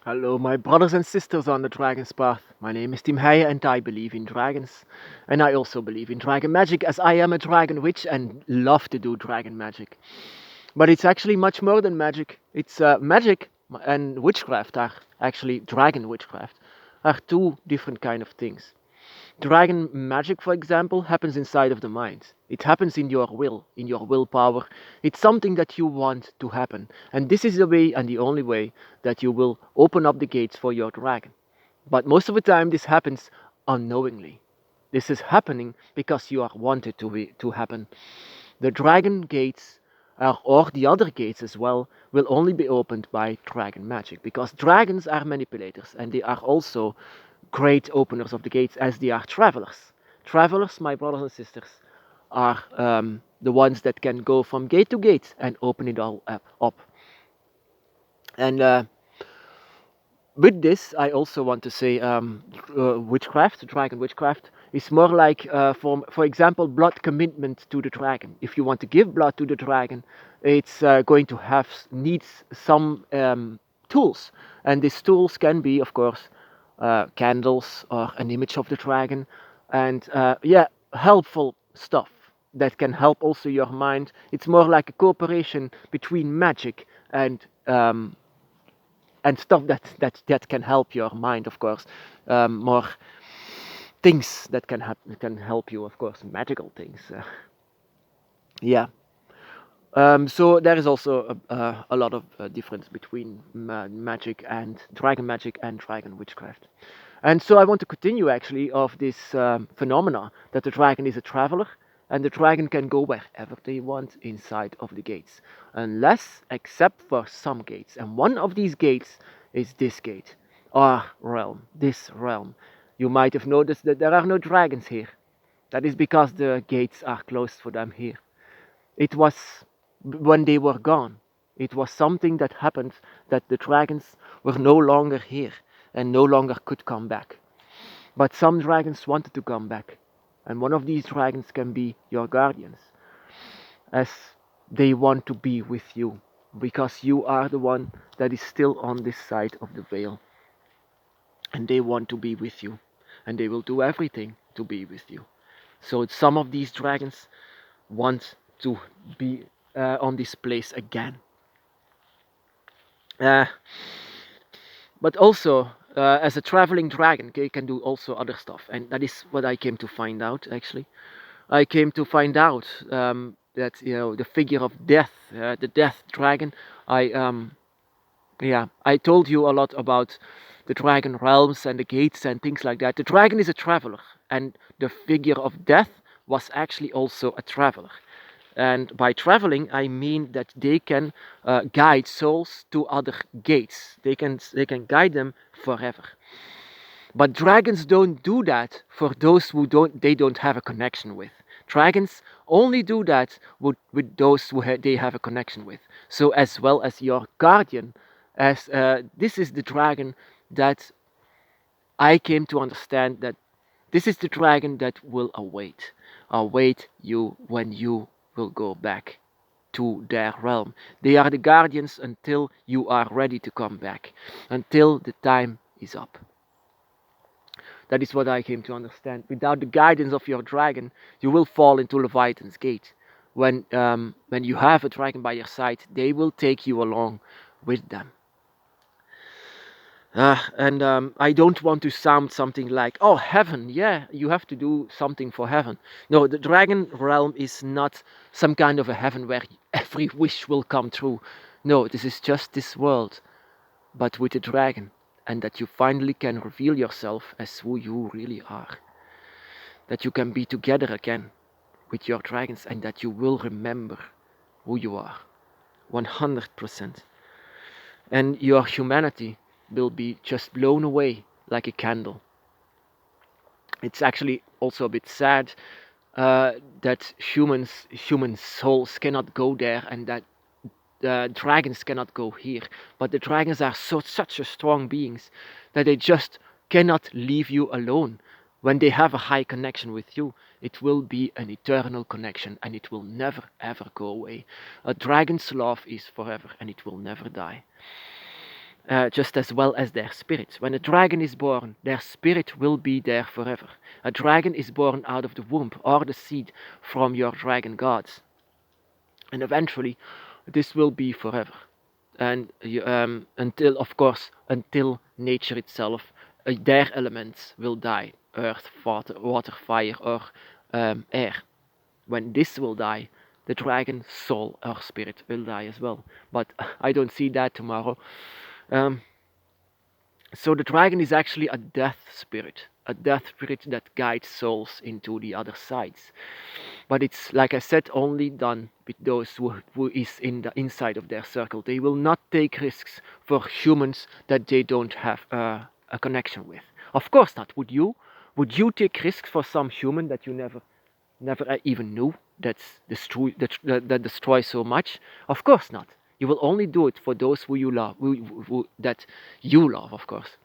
Hello, my brothers and sisters on the Dragon's Path. My name is Tim Heijen and I believe in dragons. And I also believe in dragon magic as I am a dragon witch and love to do dragon magic. But it's actually much more than magic. It's magic and witchcraft are actually dragon witchcraft are two different kind of things. Dragon magic, for example, happens inside of the mind. It happens in your will, in your willpower. It's something that you want to happen. And this is the way and the only way that you will open up the gates for your dragon. But most of the time, this happens unknowingly. This is happening because you are wanted to happen. The dragon gates, or the other gates as well, will only be opened by dragon magic because dragons are manipulators and they are also great openers of the gates as they are travelers. Travelers, my brothers and sisters, are the ones that can go from gate to gate and open it all up. And with this, I also want to say witchcraft, dragon witchcraft, is more like, for example, blood commitment to the dragon. If you want to give blood to the dragon, it's going to have needs some tools, and these tools can be, of course, candles or an image of the dragon, and yeah, helpful stuff that can help also your mind. It's more like a cooperation between magic and stuff that can help your mind, of course. More things that can help you, of course, magical things. Yeah. So there is also a lot of difference between magic and dragon witchcraft. And so I want to continue actually of this phenomena that the dragon is a traveler and the dragon can go wherever they want inside of the gates, unless except for some gates. And one of these gates is this gate, our realm, this realm. You might have noticed that there are no dragons here. That is because the gates are closed for them here. It was when they were gone. It was something that happened that the dragons were no longer here and no longer could come back. But some dragons wanted to come back, and one of these dragons can be your guardians, as they want to be with you, because you are the one that is still on this side of the veil, and they want to be with you, and they will do everything to be with you. So some of these dragons want to be on this place again. Uh, but also, as a traveling dragon, they can do also other stuff, and that is what I came to find out. Actually, I came to find out that the figure of death, the death dragon. I Yeah, I told you a lot about the dragon realms and the gates and things like that. The dragon is a traveler, and the figure of death was actually also a traveler. And by traveling, I mean that they can guide souls to other gates. They can guide them forever. But dragons don't do that for those who don't have a connection with. Dragons only do that with those they have a connection with. So as well as your guardian, as this is the dragon that I came to understand that this is the dragon that will await you when you will go back to their realm. They are the guardians until you are ready to come back, until the time is up. That is what I came to understand. Without the guidance of your dragon, you will fall into Leviathan's gate. When you have a dragon by your side, they will take you along with them. And I don't want to sound something like, oh, heaven, yeah, you have to do something for heaven. No, the dragon realm is not some kind of a heaven where every wish will come true. No, this is just this world, but with a dragon, and that you finally can reveal yourself as who you really are. That you can be together again with your dragons, and that you will remember who you are 100%. And your humanity will be just blown away like a candle. It's actually also a bit sad that human souls cannot go there, and that dragons cannot go here. But the dragons are such a strong beings that they just cannot leave you alone. When they have a high connection with you, it will be an eternal connection, and it will never ever go away. A dragon's love is forever, and it will never die. just as well as their spirit. When a dragon is born, their spirit will be there forever. A dragon is born out of the womb or the seed from your dragon gods. And eventually, this will be forever. And until, of course, until nature itself, their elements will die: earth, water, fire, or air. When this will die, the dragon soul or spirit will die as well. But I don't see that tomorrow. Um, so the dragon is actually a a death spirit that guides souls into the other sides. But it's, like I said, only done with those who is in the inside of their circle. They will not take risks for humans that they don't have a connection with. Of course not. Would you? Would you take risks for some human that you never even knew that destroys so much? Of course not. You will only do it for those who you love, that you love, of course.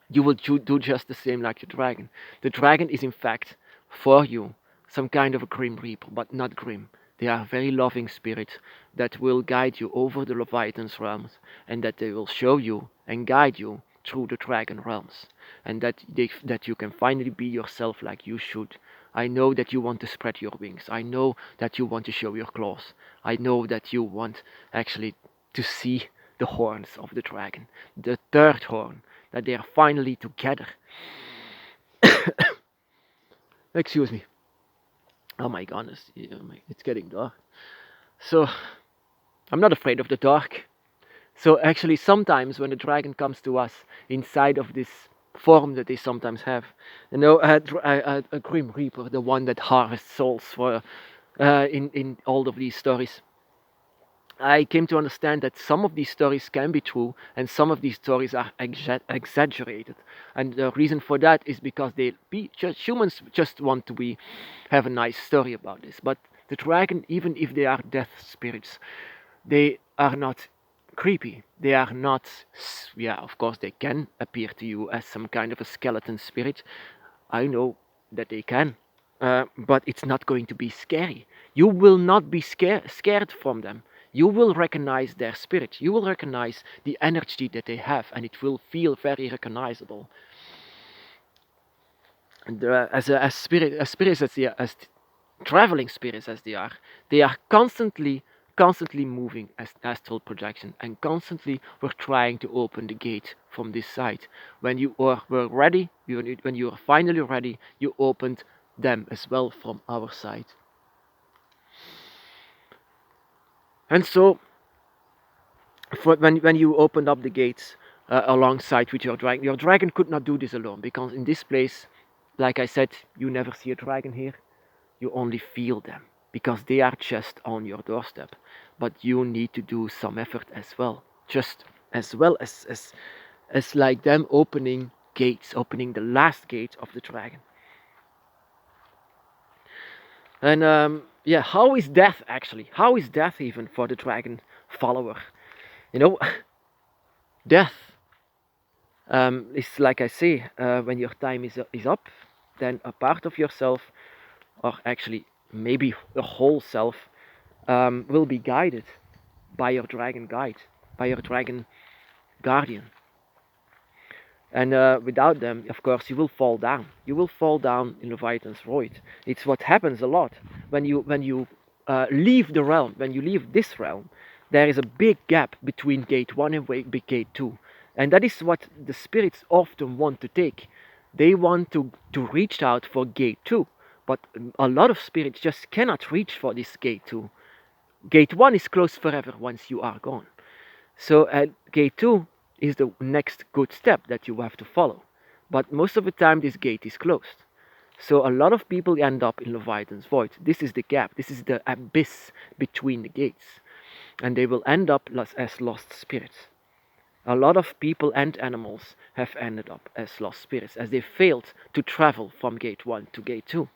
You will do just the same like the dragon. The dragon is in fact for you some kind of a grim reaper, but not grim. They are very loving spirits that will guide you over the Leviathan's realms, and that they will show you and guide you through the dragon realms, and that you can finally be yourself like you should. I know that you want to spread your wings. I know that you want to show your claws. I know that you want actually to see the horns of the dragon, the third horn, that they are finally together. Excuse me. Oh my goodness, it's getting dark. So, I'm not afraid of the dark. So actually, sometimes when the dragon comes to us inside of this form that they sometimes have, a grim reaper, the one that harvests souls for in all of these stories, I came to understand that some of these stories can be true and some of these stories are exaggerated. And the reason for that is because humans just want to have a nice story about this. But the dragon, even if they are death spirits, they are not creepy. They are not, yeah, of course they can appear to you as some kind of a skeleton spirit. I know that they can. But it's not going to be scary. You will not be scared from them. You will recognize their spirit. You will recognize the energy that they have, and it will feel very recognizable. And as spirits as traveling spirits as they are constantly moving as astral projection, and constantly were trying to open the gate from this side. When you were ready, when you were finally ready, you opened them as well from our side. And so, when you opened up the gates alongside with your dragon could not do this alone, because in this place, like I said, you never see a dragon here. You only feel them, because they are just on your doorstep. But you need to do some effort as well, just as well as like them opening gates, opening the last gate of the dragon. And yeah, how is death actually? How is death even for the dragon follower? You know, death is, like I say, when your time is up, then a part of yourself, or actually maybe a whole self, will be guided by your dragon guide, by your dragon guardian. And without them, of course, you will fall down. You will fall down in Leviathan's void. It's what happens a lot when you leave the realm. When you leave this realm, there is a big gap between gate 1 and gate 2. And that is what the spirits often want to take. They want to reach out for gate 2. But a lot of spirits just cannot reach for this gate 2. Gate 1 is closed forever once you are gone. So gate 2 is the next good step that you have to follow. But most of the time this gate is closed. So a lot of people end up in Leviathan's void. This is the gap. This is the abyss between the gates. And they will end up as lost spirits. A lot of people and animals have ended up as lost spirits, as they failed to travel from gate 1 to gate 2.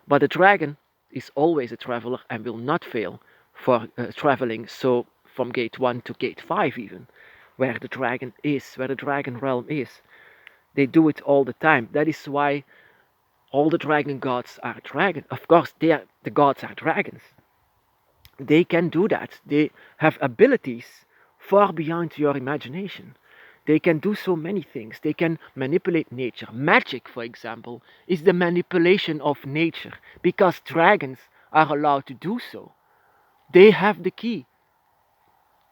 But the dragon is always a traveler and will not fail for traveling so from gate 1 to gate 5 even, where the dragon is, where the dragon realm is. They do it all the time. That is why all the dragon gods are dragons. Of course, the gods are dragons. They can do that. They have abilities far beyond your imagination. They can do so many things. They can manipulate nature. Magic, for example, is the manipulation of nature because dragons are allowed to do so. They have the key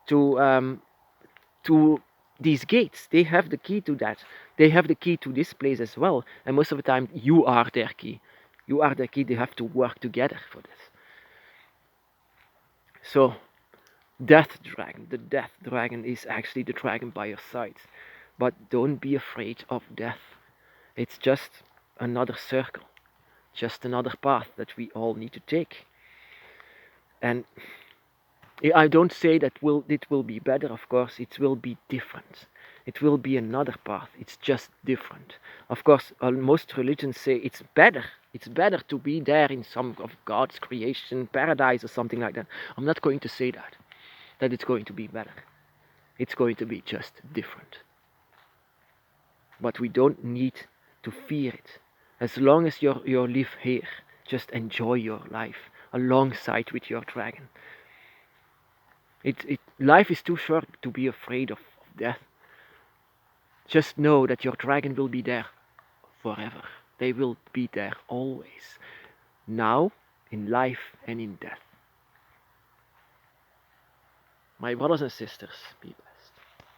to to these gates. They have the key to that. They have the key to this place as well. And most of the time, you are their key. You are their key. They have to work together for this. So, Death Dragon. The Death Dragon is actually the dragon by your side. But don't be afraid of death. It's just another circle. Just another path that we all need to take. And I don't say that it will be better, of course, it will be different. It will be another path, it's just different. Of course, most religions say it's better to be there in some of God's creation, paradise or something like that. I'm not going to say that it's going to be better. It's going to be just different. But we don't need to fear it. As long as you live here, just enjoy your life alongside with your dragon. Life is too short to be afraid of death. Just know that your dragon will be there forever. They will be there always. Now, in life and in death. My brothers and sisters, be blessed.